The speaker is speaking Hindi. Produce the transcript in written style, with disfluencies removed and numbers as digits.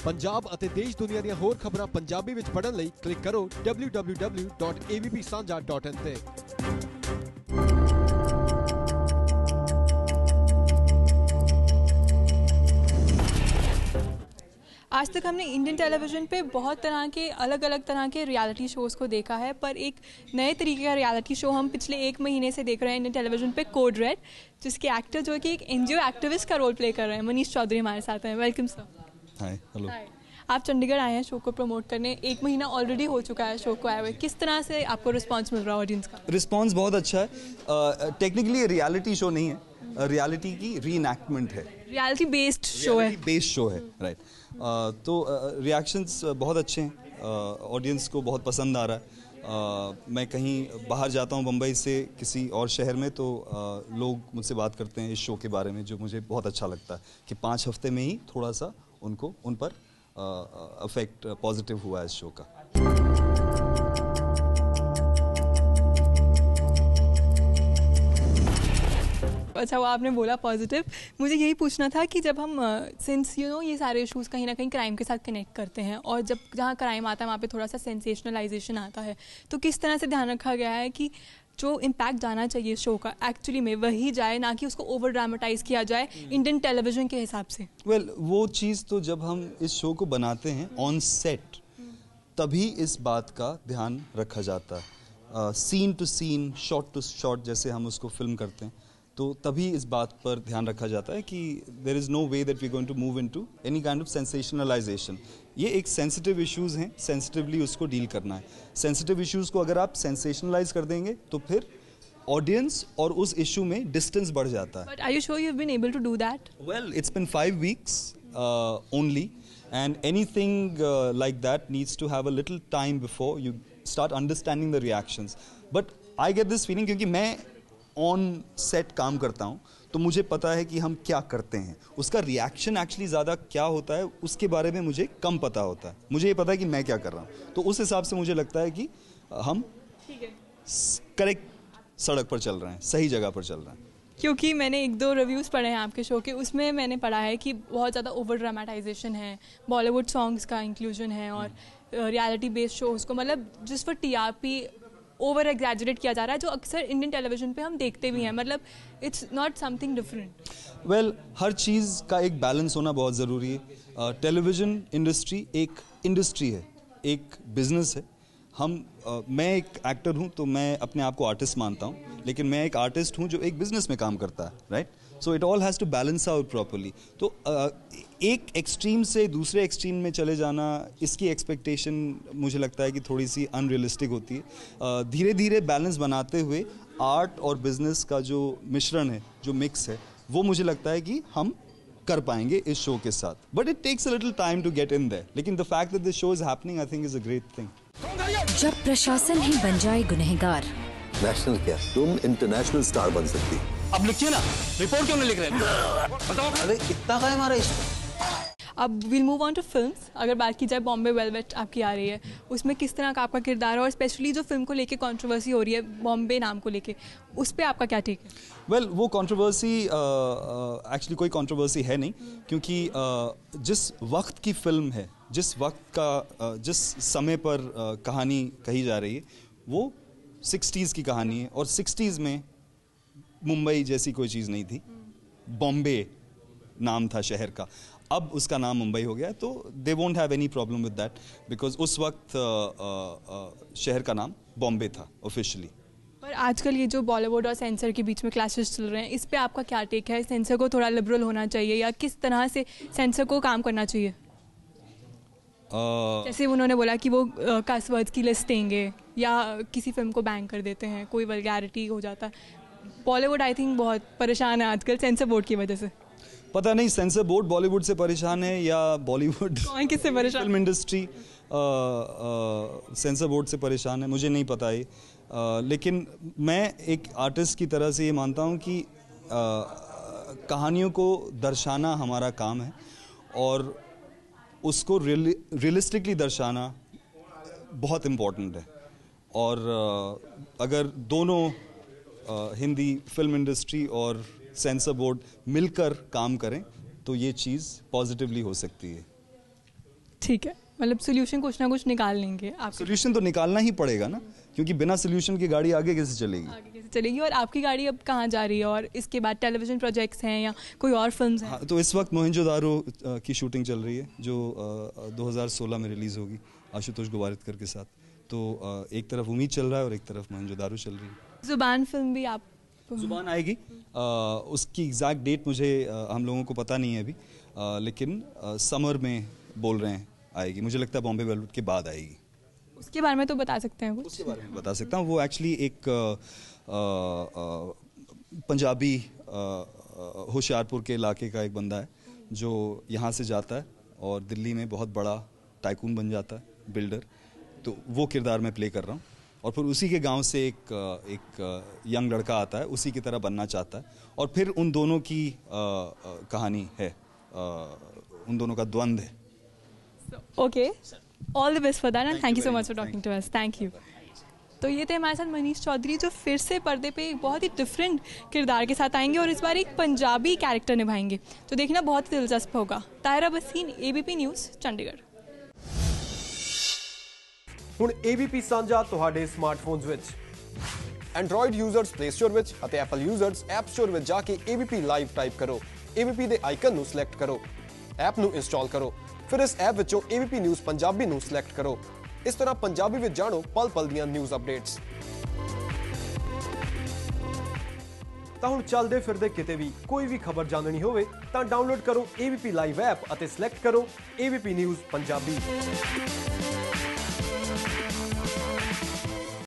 पंजाब ਅਤੇ ਦੇਸ਼ ਦੁਨੀਆ ਦੀਆਂ ਹੋਰ ਖਬਰਾਂ ਪੰਜਾਬੀ ਵਿੱਚ ਪੜ੍ਹਨ ਲਈ ਕਲਿੱਕ ਕਰੋ www.avpsanja.in ਤੇ। आज तक हमने इंडियन टेलीविज़न पे बहुत तरह के अलग अलग तरह के रियलिटी शोज़ को देखा है, पर एक नए तरीके का रियलिटी शो हम पिछले 1 महीने से देख रहे हैं इंडियन टेलीविज़न पे, कोड रेड, जिसके एक्टर जो कि एक एनजीओ एक्टिविस्ट का रोल प्ले कर रहे हैं। मनीष चौधरी हमारे साथ हैं। Welcome sir. Hi, hello. आप चंडीगढ़ आए हैं शो को प्रमोट करने, 1 महीना ऑलरेडी हो चुका है शो को आए हुए। किस तरह से आपको रिस्पांस मिल रहा है ऑडियंस का? रिस्पांस बहुत अच्छा है। टेक्निकली रियलिटी शो नहीं है, रियलिटी की रीइनैक्टमेंट है, रियलिटी बेस्ड शो है। बेस्ड शो है, राइट। तो रिएक्शंस बहुत अच्छे हैं, ऑडियंस को बहुत पसंद आ रहा है। मैं कहीं बाहर जाता हूँ बम्बई से किसी और शहर में, तो लोग मुझसे बात करते हैं इस शो के बारे में, जो मुझे बहुत अच्छा लगता है कि 5 हफ्ते में ही थोड़ा सा उन पर अफेक्ट पॉजिटिव हुआ है इस शो का। अच्छा, वो आपने बोला पॉजिटिव, मुझे यही पूछना था कि जब हम सिंस ये सारे इशूज़ कहीं ना कहीं क्राइम के साथ कनेक्ट करते हैं, और जब जहाँ क्राइम आता है वहाँ पे थोड़ा सा सेंसेशनलाइजेशन आता है, तो किस तरह से ध्यान रखा गया है कि जो इम्पैक्ट जाना चाहिए शो का एक्चुअली में वही जाए, ना कि उसको ओवर ड्रामेटाइज किया जाए इंडियन टेलीविजन के हिसाब से? वो चीज़ तो जब हम इस शो को बनाते हैं ऑन सेट, तभी इस बात का ध्यान रखा जाता है। Scene to scene, shot to shot, जैसे हम उसको फिल्म करते हैं, तो तभी इस बात पर ध्यान रखा जाता है कि there is no way that we going to move into any kind of sensationalization. ये एक सेंसिटिव इश्यूज़ हैं, सेंसिटिवली उसको डील करना है। सेंसिटिव इश्यूज़ को अगर आप सेंसेशनलाइज कर देंगे तो फिर ऑडियंस और उस इशू में डिस्टेंस बढ़ जाता है। But are you sure you have been able to do that? Well, it's been 5 weeks only, and anything like that needs to have a little time before you start understanding the reactions. But I get this feeling क्योंकि मैं ऑन सेट काम करता हूँ, तो मुझे पता है कि हम क्या करते हैं। उसका रिएक्शन एक्चुअली ज़्यादा क्या होता है उसके बारे में मुझे कम पता होता है। मुझे ये पता है कि मैं क्या कर रहा हूँ, तो उस हिसाब से मुझे लगता है कि हम करेक्ट सड़क पर चल रहे हैं, सही जगह पर चल रहे हैं। क्योंकि मैंने 1-2 रिव्यूज़ पढ़े हैं आपके शो के, उसमें मैंने पढ़ा है कि बहुत ज़्यादा ओवर ड्रामेटाइजेशन है, बॉलीवुड सॉन्ग्स का इंक्लूजन है, और रियलिटी बेस्ड शोज़ को मतलब जिस पर टीआरपी ओवर एग्जैजरेट किया जा रहा है, जो अक्सर इंडियन टेलीविजन पे हम देखते भी हैं। मतलब it's not something different. Well, हर चीज़ का एक बैलेंस होना बहुत ज़रूरी है। टेलीविज़न इंडस्ट्री एक इंडस्ट्री है, एक बिजनेस है। मैं एक एक्टर हूँ, तो मैं अपने आप को आर्टिस्ट मानता हूँ, लेकिन मैं एक आर्टिस्ट हूँ जो एक बिजनेस में काम करता है, right? So it all has to balance out properly. तो एक एक्सट्रीम से दूसरे एक्सट्रीम में चले जाना, इसकी एक्सपेक्टेशन मुझे लगता है कि थोड़ी सी अनरियलिस्टिक होती है। धीरे धीरे बैलेंस बनाते हुए आर्ट और बिजनेस का जो मिश्रण है, जो मिक्स है, वो मुझे लगता है कि हम कर पाएंगे इस शो के साथ। But it takes a little time to get in there, लेकिन the fact that this show is happening I think is a great thing. जब प्रशासन ही बन जाए गुनहगार, नेशनल क्या, तुम इंटरनेशनल स्टार बन सकती। अब लिखिए ना, रिपोर्ट क्यों नहीं लिख रहे? बताओ। अरे इतना का है हमारा इश्क। अब will move on to films. अगर बात की जाए बॉम्बे वेलवेट आपकी आ रही है, उसमें किस तरह का आपका किरदार है, और स्पेशली जो फिल्म को लेके कंट्रोवर्सी हो रही है बॉम्बे नाम को लेके, उस पर आपका क्या टेक है? वेल, वो कंट्रोवर्सी एक्चुअली कोई कंट्रोवर्सी है नहीं, क्योंकि जिस वक्त की फिल्म है, जिस वक्त का जिस समय पर कहानी कही जा रही है, वो 60s की कहानी है, और 60s में मुंबई जैसी कोई चीज़ नहीं थी। बॉम्बे नाम था शहर का, अब उसका नाम मुंबई हो गया, तो they won't have any problem with that, because उस वक्त शहर का नाम बॉम्बे था ऑफिशियली। पर आजकल ये जो बॉलीवुड और सेंसर के बीच में क्लैशेस चल रहे हैं, इस पे आपका क्या टेक है? सेंसर को थोड़ा लिबरल होना चाहिए, या किस तरह से सेंसर को काम करना चाहिए? जैसे उन्होंने बोला कि वो कस वर्ड्स की लिस्ट देंगे, या किसी फिल्म को बैन कर देते हैं, कोई वल्गैरिटी हो जाता है। बॉलीवुड आई थिंक बहुत परेशान है आजकल सेंसर बोर्ड की वजह से। पता नहीं सेंसर बोर्ड बॉलीवुड से परेशान है या बॉलीवुड किससे परेशान? फिल्म इंडस्ट्री सेंसर बोर्ड से परेशान है, मुझे नहीं पता है। लेकिन मैं एक आर्टिस्ट की तरह से ये मानता हूँ कि कहानियों को दर्शाना हमारा काम है, और उसको रियलिस्टिकली दर्शाना बहुत इम्पोर्टेंट है। और अगर दोनों हिंदी फिल्म इंडस्ट्री और सेंसर बोर्ड मिलकर काम करें तो ये चीज़ पॉजिटिवली हो सकती है। ठीक है, मतलब सोल्यूशन कुछ ना कुछ निकाल लेंगे आप। सोल्यूशन तो निकालना ही पड़ेगा ना, क्योंकि बिना सोल्यूशन की गाड़ी आगे कैसे चलेगी। आगे कैसे चलेगी? और आपकी गाड़ी अब कहाँ जा रही है? और इसके बाद टेलीविजन प्रोजेक्ट्स हैं या कोई और फिल्म्स हैं? हाँ, तो इस वक्त मोहनजोदारो की शूटिंग चल रही है जो 2016 में रिलीज़ होगी आशुतोष गोवारितकर के साथ। तो एक तरफ उम्मीद चल रहा है और एक तरफ मोहनजोदारो चल रही है। जुबान फिल्म भी आप जुबान आएगी, उसकी एग्जैक्ट डेट मुझे हम लोगों को पता नहीं है अभी, लेकिन समर में बोल रहे हैं आएगी। मुझे लगता है बॉम्बे बॉलीवुड के बाद आएगी। उसके बारे में तो बता सकते हैं कुछ? उसके बारे में बता सकता हूँ। वो एक्चुअली एक पंजाबी होशियारपुर के इलाके का एक बंदा है जो यहाँ से जाता है और दिल्ली में बहुत बड़ा टाइकून बन जाता है, बिल्डर। तो वो किरदार मैं प्ले कर रहा हूँ और फिर उसी के गांव से एक यंग लड़का आता है, उसी की तरह बनना चाहता है और फिर उन दोनों की कहानी है, उन दोनों का द्वंद्व है। Okay, all the best for that and thank you so much for talking to us. Thank you. तो ये थे हमारे साथ मनीष चौधरी जो फिर से पर्दे पे एक बहुत ही डिफरेंट किरदार के साथ आएंगे और इस बार एक पंजाबी कैरेक्टर निभाएंगे। तो देखना बहुत ही दिलचस्प होगा। ताहिरा बसीन, ABP न्यूज़, चंडीगढ़। ਹੁਣ ABP ਸਾਂਝਾ ਤੁਹਾਡੇ ਸਮਾਰਟਫੋਨਸ ਵਿੱਚ ਐਂਡਰੋਇਡ ਯੂਜ਼ਰਸ ਪਲੇ ਸਟੋਰ ਵਿੱਚ ਅਤੇ ਐਪਲ ਯੂਜ਼ਰਸ ਐਪ ਸਟੋਰ ਵਿੱਚ ਜਾ ਕੇ ABP ਲਾਈਵ ਟਾਈਪ ਕਰੋ। ABP ਦੇ ਆਈਕਨ ਨੂੰ ਸਿਲੈਕਟ ਕਰੋ, ਐਪ ਨੂੰ ਇੰਸਟਾਲ ਕਰੋ, ਫਿਰ ਇਸ ਐਪ ਵਿੱਚੋਂ ABP ਨਿਊਜ਼ ਪੰਜਾਬੀ ਨੂੰ ਸਿਲੈਕਟ ਕਰੋ। ਇਸ ਤਰ੍ਹਾਂ ਪੰਜਾਬੀ ਵਿੱਚ ਜਾਣੋ ਪਲ ਪਲ ਦੀਆਂ ਨਿਊਜ਼ ਅਪਡੇਟਸ। ਤਾਂ ਹੁਣ ਚੱਲਦੇ ਫਿਰਦੇ ਕਿਤੇ ਵੀ ਕੋਈ ਵੀ ਖਬਰ ਜਾਣਨੀ ਹੋਵੇ ਤਾਂ ਡਾਊਨਲੋਡ ਕਰੋ ABP ਲਾਈਵ ਐਪ ਅਤੇ ਸਿਲੈਕਟ ਕਰੋ ABP ਨਿਊਜ਼ ਪੰਜਾਬੀ।